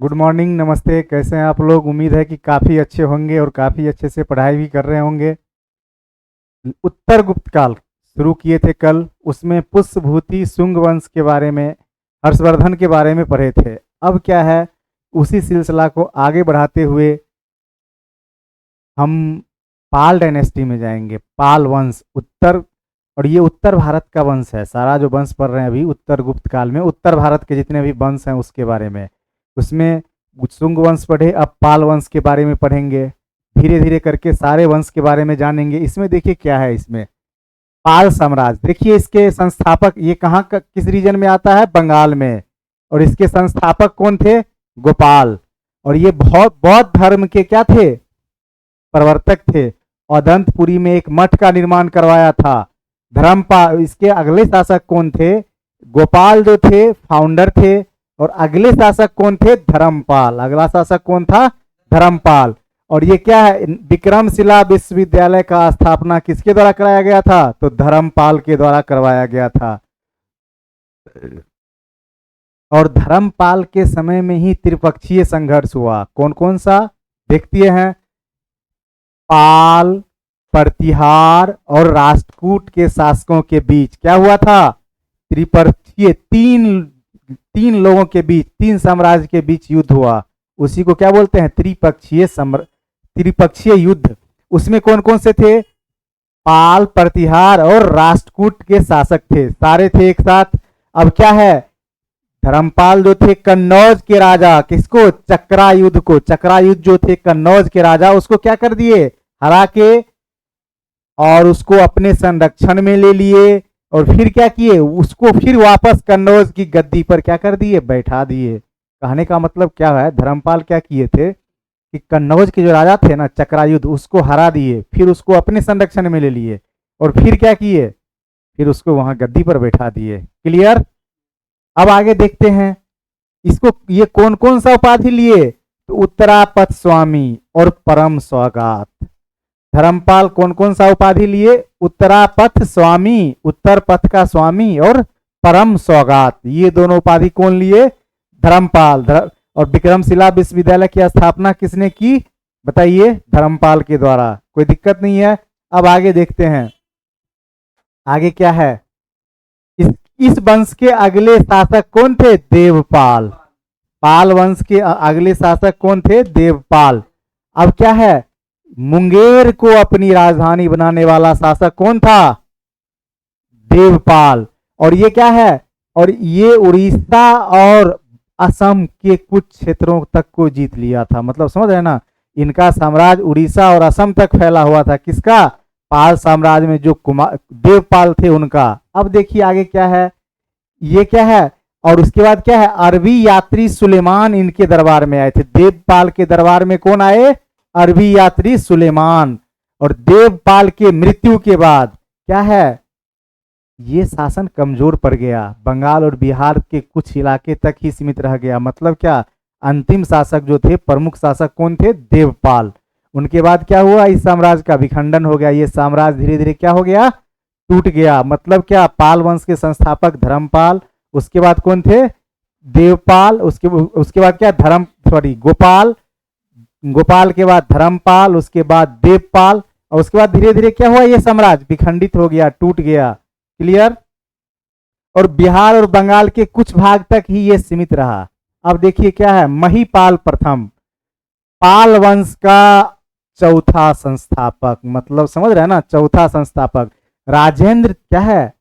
Good morning, नमस्ते। कैसे हैं आप लोग? उम्मीद है कि काफ़ी अच्छे होंगे और काफ़ी अच्छे से पढ़ाई भी कर रहे होंगे। उत्तर गुप्त काल शुरू किए थे कल। उसमें पुष्यभूति शुंग वंश के बारे में, हर्षवर्धन के बारे में पढ़े थे। अब क्या है, उसी सिलसिला को आगे बढ़ाते हुए हम पाल डायनेस्टी में जाएंगे। पाल वंश उत्तर, और ये उत्तर भारत का वंश है। सारा जो वंश पढ़ रहे हैं अभी उत्तर गुप्त काल में, उत्तर भारत के जितने भी वंश हैं उसके बारे में। उसमें शुंग वंश पढ़े, अब पाल वंश के बारे में पढ़ेंगे। धीरे धीरे करके सारे वंश के बारे में जानेंगे। इसमें देखिए क्या है, इसमें पाल साम्राज्य। देखिए इसके संस्थापक, ये कहाँ का किस रीजन में आता है? बंगाल में। और इसके संस्थापक कौन थे? गोपाल। और ये बहुत बौद्ध धर्म के क्या थे? प्रवर्तक थे। औदंतपुरी में एक मठ का निर्माण करवाया था। धर्मपाल, इसके अगले शासक कौन थे? गोपाल जो थे फाउंडर थे। और अगले शासक कौन थे? धर्मपाल। अगला शासक कौन था? धर्मपाल। और ये क्या है, विक्रमशिला विश्वविद्यालय का स्थापना किसके द्वारा कराया गया था? तो धर्मपाल के द्वारा करवाया गया था। और धर्मपाल के समय में ही त्रिपक्षीय संघर्ष हुआ। कौन कौन सा देखते हैं? पाल, प्रतिहार और राष्ट्रकूट के शासकों के बीच क्या हुआ था? त्रिपक्षीय, तीन लोगों के बीच, तीन साम्राज्य के बीच युद्ध हुआ। उसी को क्या बोलते हैं? त्रिपक्षीय युद्ध। उसमें कौन कौन से थे? पाल, प्रतिहार और राष्ट्रकूट के शासक थे, सारे थे एक साथ। अब क्या है, धर्मपाल जो थे कन्नौज के राजा, किसको? चक्रायुद्ध को। चक्रायुद्ध जो थे कन्नौज के राजा, उसको क्या कर दिए? हरा के, और उसको अपने संरक्षण में ले लिए। और फिर क्या किए? उसको फिर वापस कन्नौज की गद्दी पर क्या कर दिए? बैठा दिए। कहने का मतलब क्या है, धर्मपाल क्या किए थे कि कन्नौज के जो राजा थे ना, चक्रायुद्ध, उसको हरा दिए, फिर उसको अपने संरक्षण में ले लिए। और फिर क्या किए? फिर उसको वहां गद्दी पर बैठा दिए। क्लियर? अब आगे देखते हैं इसको, ये कौन कौन सा उपाधि लिए? तो उत्तरापथ स्वामी और परम सौगात। धर्मपाल कौन कौन सा उपाधि लिए? उत्तरापथ स्वामी, उत्तर पथ का स्वामी, और परम सौगात। ये दोनों उपाधि कौन लिए? धर्मपाल। और विक्रमशिला विश्वविद्यालय की स्थापना किसने की? बताइए। धर्मपाल के द्वारा। कोई दिक्कत नहीं है। अब आगे देखते हैं, आगे क्या है। इस वंश के अगले शासक कौन थे? देवपाल। पाल वंश के अगले शासक कौन थे? देवपाल। अब क्या है, मुंगेर को अपनी राजधानी बनाने वाला शासक कौन था? देवपाल। और ये क्या है, और ये उड़ीसा और असम के कुछ क्षेत्रों तक को जीत लिया था। मतलब समझ रहे ना, इनका साम्राज्य उड़ीसा और असम तक फैला हुआ था। किसका? पाल साम्राज्य में जो कुमार देवपाल थे उनका। अब देखिए आगे क्या है, ये क्या है, और उसके बाद क्या है, अरबी यात्री सुलेमान इनके दरबार में आए थे। देवपाल के दरबार में कौन आए? अरबी यात्री सुलेमान। और देवपाल के मृत्यु के बाद क्या है, ये शासन कमजोर पड़ गया। बंगाल और बिहार के कुछ इलाके तक ही सीमित रह गया। मतलब क्या, अंतिम शासक जो थे, प्रमुख शासक कौन थे? देवपाल। उनके बाद क्या हुआ, इस साम्राज्य का विखंडन हो गया। ये साम्राज्य धीरे धीरे क्या हो गया? टूट गया। मतलब क्या, पाल वंश के संस्थापक धर्मपाल, उसके बाद कौन थे? देवपाल। उसके बाद क्या, गोपाल। गोपाल के बाद धर्मपाल, उसके बाद देवपाल, और उसके बाद धीरे धीरे क्या हुआ, ये साम्राज्य विखंडित हो गया, टूट गया। क्लियर? और बिहार और बंगाल के कुछ भाग तक ही ये सीमित रहा। अब देखिए क्या है, महिपाल प्रथम, पाल वंश का चौथा संस्थापक। मतलब समझ रहे हैं ना, चौथा संस्थापक। राजेंद्र क्या है,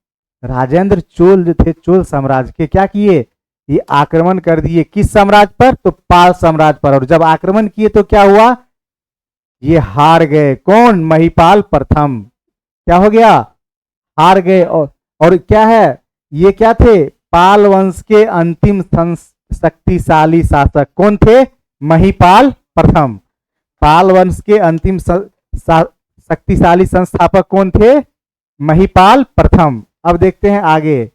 राजेंद्र चोल जो थे, चोल साम्राज्य के क्या किए, ये आक्रमण कर दिए। किस साम्राज्य पर? तो पाल साम्राज्य पर। और जब आक्रमण किए तो क्या हुआ, ये हार गए। कौन? महिपाल प्रथम। क्या हो गया? हार गए। और क्या है, ये क्या थे? पाल वंश के अंतिम शक्तिशाली शासक कौन थे? महिपाल प्रथम। पाल वंश के अंतिम शक्तिशाली संस्थापक कौन थे? महिपाल प्रथम। अब देखते हैं आगे,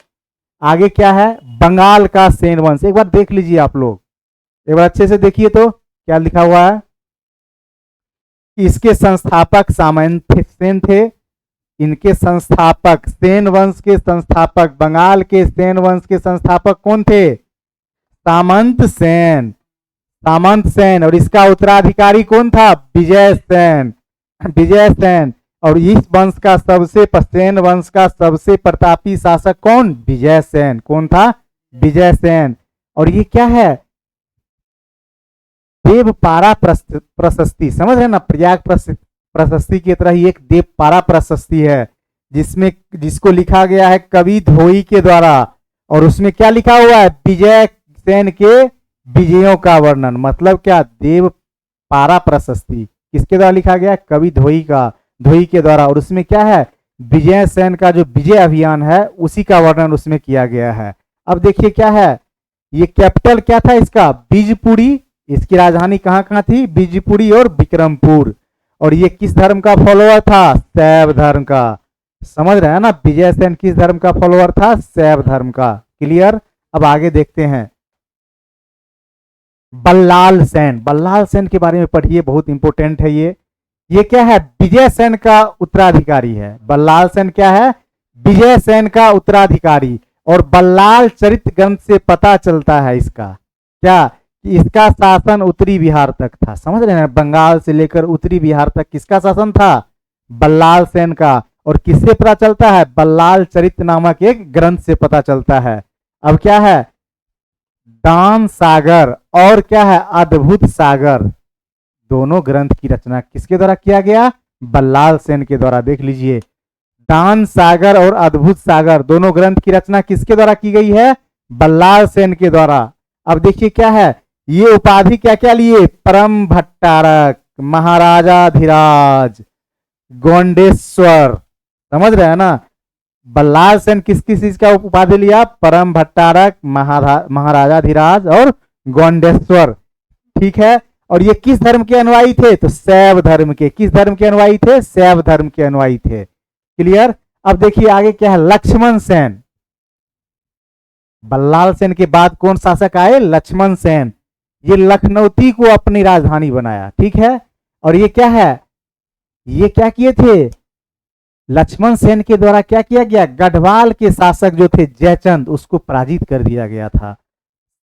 आगे क्या है, बंगाल का सेन वंश। एक बार देख लीजिए आप लोग, एक बार अच्छे से देखिए तो क्या लिखा हुआ है। इसके संस्थापक सामंत सेन थे। इनके संस्थापक, सेन वंश के संस्थापक, बंगाल के सेन वंश के संस्थापक कौन थे? सामंत सेन। सामंत सेन, और इसका उत्तराधिकारी कौन था? विजय सेन। विजय सेन। और इस वंश का सेन वंश का सबसे प्रतापी शासक कौन? विजय सेन। कौन था? विजय सेन। और ये क्या है? देवपारा प्रशस्ति, समझ रहे ना, प्रयाग प्रशस्ति की तरह ही एक देवपारा प्रशस्ति है, जिसको लिखा गया है कवि धोई के द्वारा। और उसमें क्या लिखा हुआ है? विजय सेन के विजयों का वर्णन। मतलब क्या? देवपारा प्रशस्ति किसके द्वारा लिखा गया? कवि धोई के द्वारा। और उसमें क्या है? विजय सेन का जो विजय अभियान है उसी का वर्णन उसमें किया गया है। अब देखिए क्या है, ये कैपिटल क्या था इसका? बीजपुरी। इसकी राजधानी कहाँ कहाँ थी? बीजपुरी और विक्रमपुर। और ये किस धर्म का फॉलोअर था? शैव धर्म का। समझ रहे हैं ना, विजय सेन किस धर्म का फॉलोअर था? शैव धर्म का। क्लियर? अब आगे देखते हैं बल्लाल सेन। बल्लाल सेन के बारे में पढ़िए, बहुत इंपॉर्टेंट है ये क्या है? विजय सेन का उत्तराधिकारी है। बल्लाल सेन क्या है? विजय सेन का उत्तराधिकारी। और बल्लाल चरित ग्रंथ से पता चलता है इसका क्या, कि इसका शासन उत्तरी बिहार तक था। समझ रहे हैं, बंगाल से लेकर उत्तरी बिहार तक किसका शासन था? बल्लाल सेन का। और किससे पता चलता है? बल्लाल चरित नामक एक ग्रंथ से पता चलता है। अब क्या है? दान सागर और क्या है? अद्भुत सागर, दोनों ग्रंथ की रचना किसके द्वारा किया गया? बल्लाल सेन के द्वारा। देख लीजिए, दान सागर और अद्भुत सागर दोनों ग्रंथ की रचना किसके द्वारा की गई है? बल्लाल सेन के द्वारा। अब देखिए क्या है, ये उपाधि क्या क्या लिए? परम भट्टारक, महाराजाधिराज, गोंडेश्वर। समझ रहे हैं ना, बल्लाल सेन किस किस चीज का उपाधि लिया? परम भट्टारक, महाराजाधिराज और गोंडेश्वर। ठीक है। और ये किस धर्म के अनुयायी थे? तो शैव धर्म के। किस धर्म के अनुयायी थे? शैव धर्म के अनुयायी थे। क्लियर? अब देखिए आगे क्या है, लक्ष्मण सेन। बल्लाल सेन के बाद कौन शासक आए? लक्ष्मण सेन। ये लखनऊती को अपनी राजधानी बनाया। ठीक है। और ये क्या है, ये क्या किए थे? लक्ष्मण सेन के द्वारा क्या किया गया? गढ़वाल के शासक जो थे जयचंद, उसको पराजित कर दिया गया था।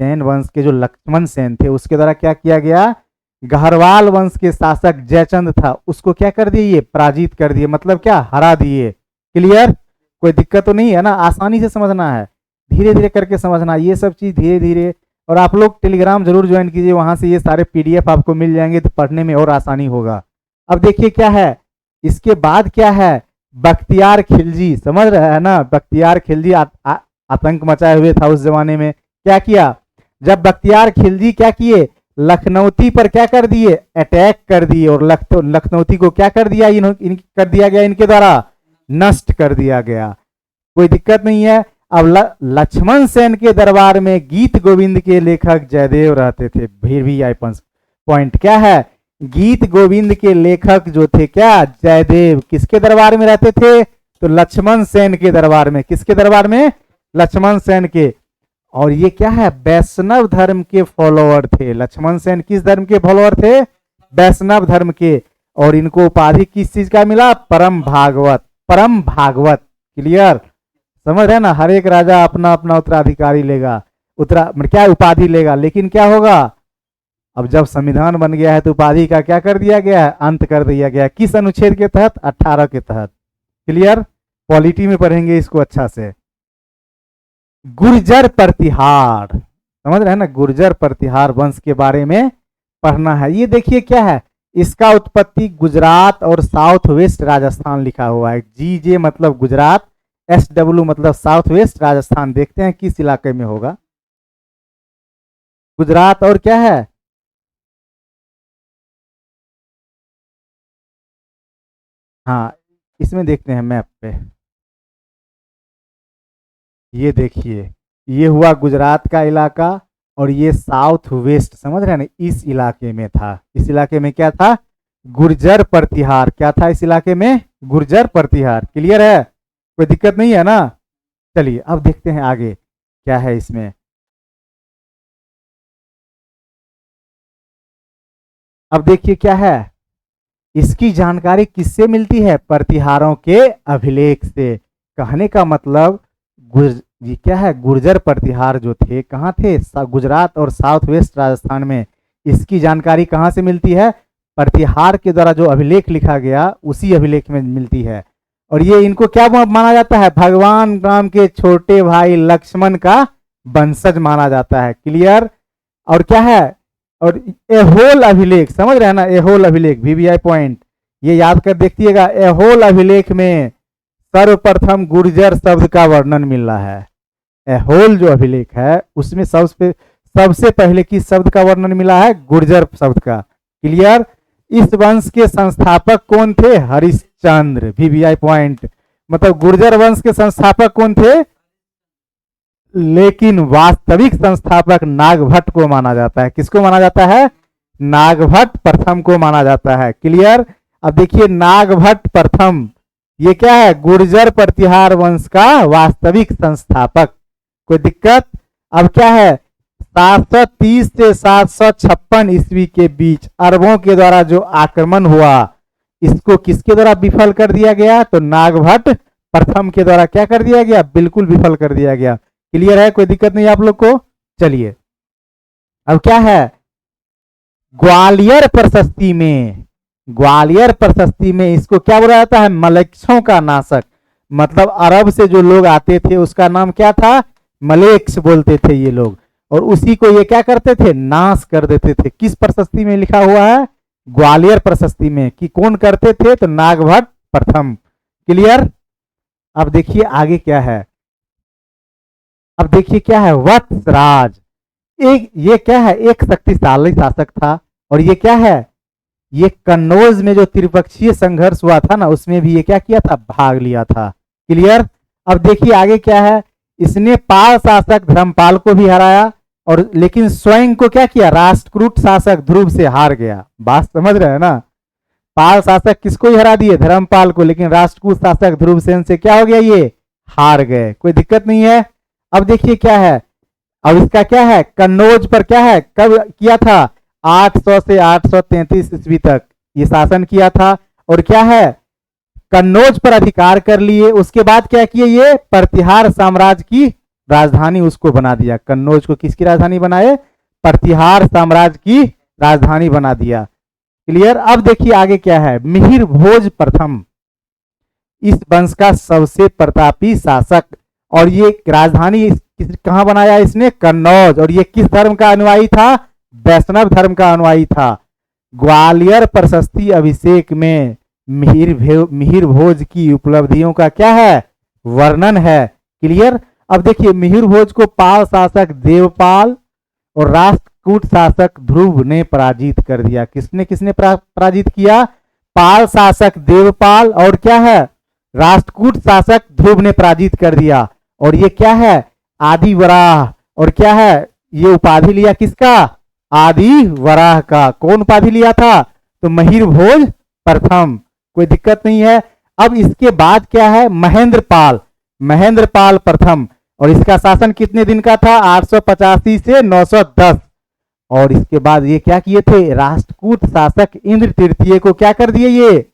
सेन वंश के जो लक्ष्मण सेन थे उसके द्वारा क्या किया गया? गढ़वाल वंश के शासक जयचंद था, उसको क्या कर दिए? पराजित कर दिए। मतलब क्या? हरा दिए। क्लियर? कोई दिक्कत तो नहीं है ना, आसानी से समझना है, धीरे धीरे करके समझना, ये सब चीज धीरे धीरे। और आप लोग टेलीग्राम जरूर ज्वाइन कीजिए, वहां से ये सारे पीडीएफ आपको मिल जाएंगे, तो पढ़ने में और आसानी होगा। अब देखिए क्या है, इसके बाद क्या है? बख्तियार खिलजी। समझ रहे हैं ना, बख्तियार खिलजी आतंक मचाए हुए था उस जमाने में। क्या किया? जब बख्तियार खिलजी क्या किए? लखनऊती पर क्या कर दिए? अटैक कर दिए। और लखनऊती को क्या कर दिया? कर दिया गया, इनके द्वारा नष्ट कर दिया गया। कोई दिक्कत नहीं है। अब लक्ष्मण सेन के दरबार में गीत गोविंद के लेखक जयदेव रहते थे। फिर भी आई पॉइंट क्या है? गीत गोविंद के लेखक जो थे क्या? जयदेव। किसके दरबार में रहते थे? तो लक्ष्मण सेन के दरबार में। किसके दरबार में? लक्ष्मण सेन के। और ये क्या है? वैष्णव धर्म के फॉलोअर थे। लक्ष्मण सेन किस धर्म के फॉलोअर थे? वैष्णव धर्म के। और इनको उपाधि किस चीज का मिला? परम भागवत। परम भागवत। क्लियर? समझ रहे ना, हर एक राजा अपना अपना उत्तराधिकारी लेगा, क्या उपाधि लेगा। लेकिन क्या होगा, अब जब संविधान बन गया है तो उपाधि का क्या कर दिया गया है? अंत कर दिया गया है। किस अनुच्छेद के तहत? 18 के तहत। क्लियर? पॉलिटी में पढ़ेंगे इसको अच्छा से। गुर्जर प्रतिहार, समझ रहे हैं ना, गुर्जर प्रतिहार वंश के बारे में पढ़ना है। ये देखिए क्या है, इसका उत्पत्ति गुजरात और साउथ वेस्ट राजस्थान लिखा हुआ है। GJ मतलब गुजरात, SW मतलब साउथ वेस्ट राजस्थान। देखते हैं किस इलाके में होगा। गुजरात और क्या है? हाँ, इसमें देखते हैं मैप पे। ये देखिए, ये हुआ गुजरात का इलाका, और ये साउथ वेस्ट, समझ रहे हैं ना, इस इलाके में था। इस इलाके में क्या था? गुर्जर प्रतिहार। क्या था इस इलाके में? गुर्जर प्रतिहार। क्लियर है? कोई दिक्कत नहीं है ना। चलिए अब देखते हैं आगे क्या है इसमें। अब देखिए क्या है, इसकी जानकारी किससे मिलती है? प्रतिहारों के अभिलेख से। कहने का मतलब ये क्या है, गुर्जर प्रतिहार जो थे कहाँ थे? गुजरात और साउथ वेस्ट राजस्थान में। इसकी जानकारी कहाँ से मिलती है? प्रतिहार के द्वारा जो अभिलेख लिखा गया उसी अभिलेख में मिलती है। और ये इनको क्या माना जाता है? भगवान राम के छोटे भाई लक्ष्मण का वंशज माना जाता है। क्लियर? और क्या है? और एहोल अभिलेख, समझ रहे हैं ना? एहोल अभिलेख वीवीआई पॉइंट ये याद कर देखिएगा। एहोल अभिलेख में सर्वप्रथम गुर्जर शब्द का वर्णन मिल रहा है। एहोल जो अभिलेख है उसमें सबसे पहले किस शब्द का वर्णन मिला है? गुर्जर शब्द का। क्लियर? इस वंश के संस्थापक कौन थे? हरिश्चंद्र। वीवीआई पॉइंट मतलब गुर्जर वंश के संस्थापक कौन थे? लेकिन वास्तविक संस्थापक नागभट्ट को माना जाता है। किसको माना जाता है? नागभट्ट प्रथम को माना जाता है। क्लियर? अब देखिए नागभट्ट प्रथम ये क्या है? गुर्जर प्रतिहार वंश का वास्तविक संस्थापक। कोई दिक्कत? अब क्या है? 730 से 756 ईस्वी के बीच अरबों के द्वारा जो आक्रमण हुआ इसको किसके द्वारा विफल कर दिया गया? तो नागभट्ट प्रथम के द्वारा क्या कर दिया गया? बिल्कुल विफल कर दिया गया। क्लियर है? कोई दिक्कत नहीं आप लोग को? चलिए अब क्या है? ग्वालियर प्रशस्ति में इसको क्या बोला जाता है? मलेच्छों का नाशक। मतलब अरब से जो लोग आते थे उसका नाम क्या था? मलेक्ष बोलते थे ये लोग, और उसी को ये क्या करते थे? नाश कर देते थे। किस प्रशस्ति में लिखा हुआ है? ग्वालियर प्रशस्ति में। कि कौन करते थे? तो नागभट्ट प्रथम। क्लियर? अब देखिए आगे क्या है? अब देखिए क्या है? वत्सराज ये क्या है? एक शक्तिशाली शासक था। और ये क्या है? ये कन्नौज में जो त्रिपक्षीय संघर्ष हुआ था ना उसमें भी ये क्या किया था? भाग लिया था। क्लियर? अब देखिए आगे क्या है? इसने पाल शासक धर्मपाल को भी हराया और लेकिन स्वयं को क्या किया? राष्ट्रकूट शासक ध्रुव से हार गया। बात समझ रहे हैं ना? पाल शासक किसको ही हरा दिए? धर्मपाल को। लेकिन राष्ट्रकूट शासक ध्रुवसेन से क्या हो गया? ये हार गए। कोई दिक्कत नहीं है। अब देखिए क्या है? अब इसका क्या है? कन्नौज पर क्या है? कब किया था? 800 से 833 ईस्वी तक ये शासन किया था। और क्या है? कन्नौज पर अधिकार कर लिए। उसके बाद क्या किए? ये प्रतिहार साम्राज्य की राजधानी उसको बना दिया। कन्नौज को किसकी राजधानी बनाए? प्रतिहार साम्राज्य की राजधानी बना दिया। क्लियर? अब देखिए आगे क्या है? मिहिर भोज प्रथम इस वंश का सबसे प्रतापी शासक। और ये राजधानी कहां बनाया इसने? कन्नौज। और ये किस धर्म का अनुयायी था? वैष्णव धर्म का अनुयायी था। ग्वालियर प्रशस्ति अभिषेक में मिहिर भोज की उपलब्धियों का क्या है? वर्णन है। क्लियर? अब देखिए मिहिर भोज को पाल शासक देवपाल और राष्ट्रकूट शासक ध्रुव ने पराजित कर दिया। किसने किसने पराजित किया? पाल शासक देवपाल और क्या है? राष्ट्रकूट शासक ध्रुव ने पराजित कर दिया। और ये क्या है? आदि वराह। और क्या है? ये उपाधि लिया किसका? आदि वराह का। कौन उपाधि लिया था? तो मिहिर भोज प्रथम। कोई दिक्कत नहीं है। अब इसके बाद क्या है? महेंद्र पाल प्रथम। और इसका शासन कितने दिन का था? 885 से 910। और इसके बाद ये क्या किए थे? राष्ट्रकूट शासक इंद्र तृतीय को क्या कर दिए? ये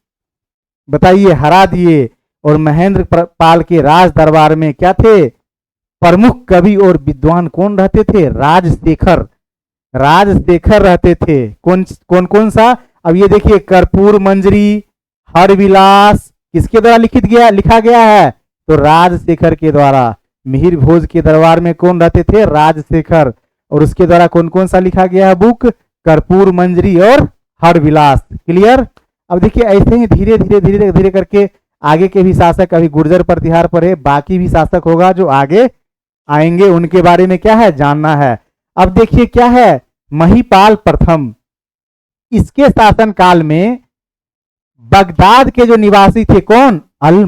बताइए, हरा दिए। और महेंद्र पाल के राज दरबार में क्या थे? प्रमुख कवि और विद्वान कौन रहते थे? राजशेखर रहते थे। कौन सा? अब ये देखिए कर्पूर मंजरी, हरविलास किसके द्वारा लिखा गया है? तो राजशेखर के द्वारा। मिहिर भोज के दरबार में कौन रहते थे? राजशेखर। और उसके द्वारा कौन कौन सा लिखा गया है बुक? कर्पूर मंजरी और हरविलास। क्लियर? अब देखिए ऐसे ही धीरे धीरे करके आगे के भी शासक, अभी गुर्जर प्रतिहार पर है, बाकी भी शासक होगा जो आगे आएंगे उनके बारे में क्या है? जानना है। अब देखिए क्या है? महिपाल प्रथम इसके शासन काल में बगदाद के जो निवासी थे कौन? अल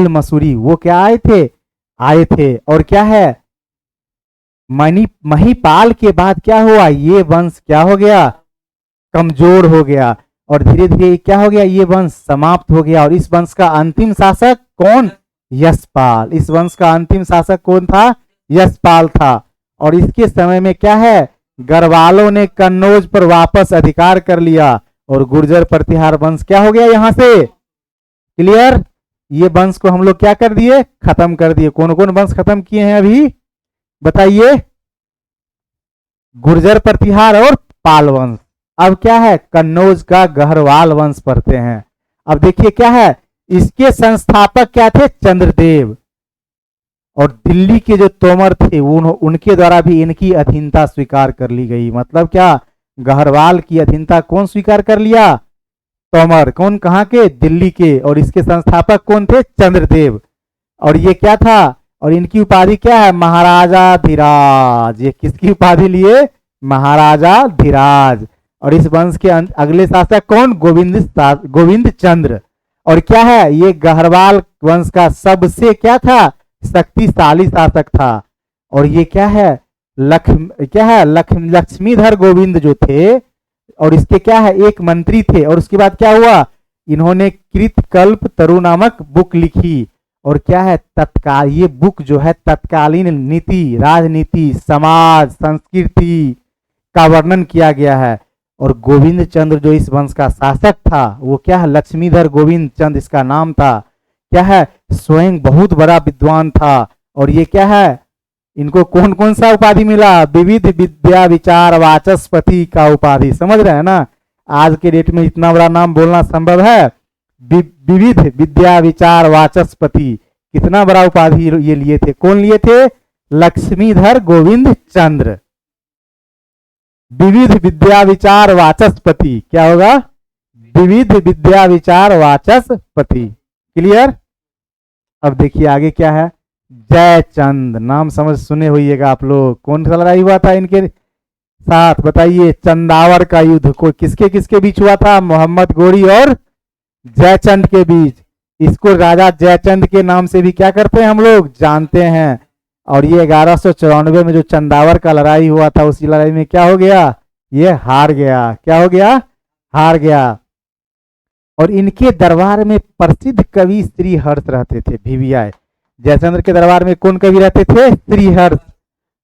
मसूरी वो क्या आए थे। और क्या है? महिपाल के बाद क्या हुआ? ये वंश क्या हो गया? कमजोर हो गया। और धीरे धीरे क्या हो गया? ये वंश समाप्त हो गया। और इस वंश का अंतिम शासक कौन? यशपाल। इस वंश का अंतिम शासक कौन था? यशपाल था। और इसके समय में क्या है? गढ़वालों ने कन्नौज पर वापस अधिकार कर लिया और गुर्जर प्रतिहार वंश क्या हो गया यहां से? क्लियर? ये वंश को हम लोग क्या कर दिए? खत्म कर दिए। कौन कौन वंश खत्म किए हैं अभी बताइए? गुर्जर प्रतिहार और पाल वंश। अब क्या है, कन्नौज का गहरवाल वंश पढ़ते हैं। अब देखिए क्या है, इसके संस्थापक क्या थे, चंद्रदेव। और दिल्ली के जो तोमर थे उनके द्वारा भी इनकी अधीनता स्वीकार कर ली गई। मतलब क्या, गहरवाल की अधीनता कौन स्वीकार कर लिया, तोमर। कौन, कहाँ के, दिल्ली के। और इसके संस्थापक कौन थे, चंद्रदेव। और ये क्या था, और इनकी उपाधि क्या है, महाराजा धीराज। ये किसकी उपाधि लिए, महाराजा धीराज। और इस वंश के अगले शासक कौन, गोविंद चंद्र। और क्या है, ये गहरवाल वंश का सबसे क्या था, शक्तिशाली शासक था। और ये क्या है, लक्ष्मीधर गोविंद जो थे, और इसके क्या है, एक मंत्री थे। और उसके बाद क्या हुआ, इन्होंने कृतकल्प तरु नामक बुक लिखी। और क्या है, तत्काल, ये बुक जो है तत्कालीन नीति, राजनीति, समाज, संस्कृति का वर्णन किया गया है। और गोविंद चंद्र जो इस वंश का शासक था, वो क्या है, लक्ष्मीधर गोविंद चंद्र इसका नाम था। क्या है, स्वयं बहुत बड़ा विद्वान था। और ये क्या है, इनको कौन कौन सा उपाधि मिला, विविध विद्या विचार वाचस्पति का उपाधि। समझ रहे हैं ना, आज के डेट में इतना बड़ा नाम बोलना संभव है, विविध विद्या विचार वाचस्पति। कितना बड़ा उपाधि ये लिए थे, कौन लिए थे, लक्ष्मीधर गोविंद चंद्र। विविध विद्या विचार वाचस्पति, क्या होगा, विविध विद्या विचार वाचस्पति। क्लियर। अब देखिए आगे क्या है, जयचंद। नाम समझ सुने होइएगा आप लोग। कौन सा लड़ाई हुआ था इनके साथ, बताइए, चंदावर का युद्ध। को किसके किसके बीच हुआ था, मोहम्मद गोरी और जयचंद के बीच। इसको राजा जयचंद के नाम से भी क्या करते हैं हम लोग, जानते हैं। और ये 1194 में जो चंदावर का लड़ाई हुआ था, उसी लड़ाई में क्या हो गया, ये हार गया। क्या हो गया, हार गया। और इनके दरबार में प्रसिद्ध कवि श्रीहर्ष रहते थे, भिवियाय। जयचंद्र के दरबार में कौन कवि रहते थे, श्रीहर्ष।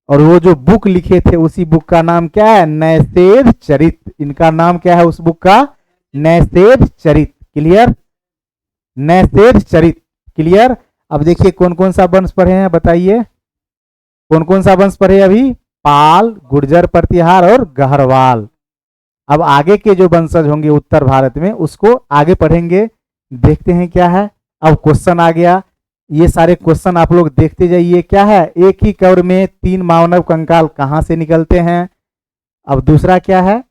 और वो जो बुक लिखे थे, उसी बुक का नाम क्या है, नैषेध चरित। इनका नाम क्या है उस बुक का, नैषेध चरित। क्लियर, नैषेध चरित। क्लियर। अब देखिए कौन कौन सा वंश पढ़े हैं, बताइए, कौन कौन सा वंश पढ़े अभी, पाल, गुर्जर प्रतिहार और गहरवाल। अब आगे के जो वंशज होंगे उत्तर भारत में, उसको आगे पढ़ेंगे। देखते हैं क्या है। अब क्वेश्चन आ गया, ये सारे क्वेश्चन आप लोग देखते जाइए। क्या है, एक ही कवर में 3 मानव कंकाल कहां से निकलते हैं। अब दूसरा क्या है,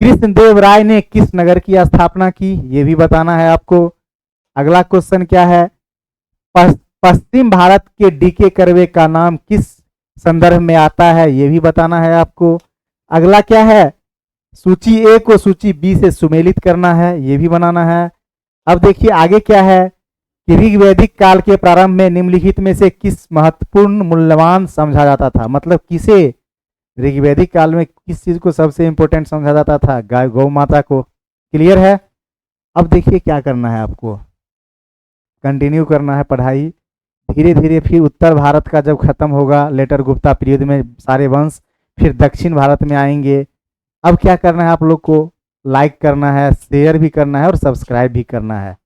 कृष्णदेव राय ने किस नगर की स्थापना की, ये भी बताना है आपको। अगला क्वेश्चन क्या है, पश्चिम भारत के डीके कर्वे का नाम किस संदर्भ में आता है, ये भी बताना है आपको। अगला क्या है, सूची ए को सूची बी से सुमेलित करना है, ये भी बनाना है। अब देखिए आगे क्या है, कि ऋग्वैदिक काल के प्रारंभ में निम्नलिखित में से किस महत्वपूर्ण मूल्यवान समझा जाता था। मतलब किसे, ऋग्वैदिक काल में किस चीज को सबसे इंपॉर्टेंट समझा जाता था, गाय गौ माता को। क्लियर है। अब देखिए क्या करना है आपको, कंटिन्यू करना है पढ़ाई। धीरे धीरे फिर उत्तर भारत का जब खत्म होगा लेटर गुप्ता पीरियड में सारे वंश, फिर दक्षिण भारत में आएंगे। अब क्या करना है आप लोग को, लाइक करना है, शेयर भी करना है और सब्सक्राइब भी करना है।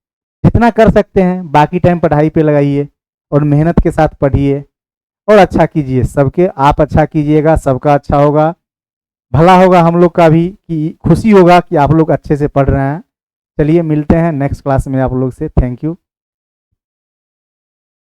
जितना कर सकते हैं, बाकी टाइम पढ़ाई पे लगाइए और मेहनत के साथ पढ़िए और अच्छा कीजिए। सबके आप अच्छा कीजिएगा, सबका अच्छा होगा, भला होगा, हम लोग का भी, कि खुशी होगा कि आप लोग अच्छे से पढ़ रहे हैं। चलिए मिलते हैं नेक्स्ट क्लास में आप लोग से। Thank you.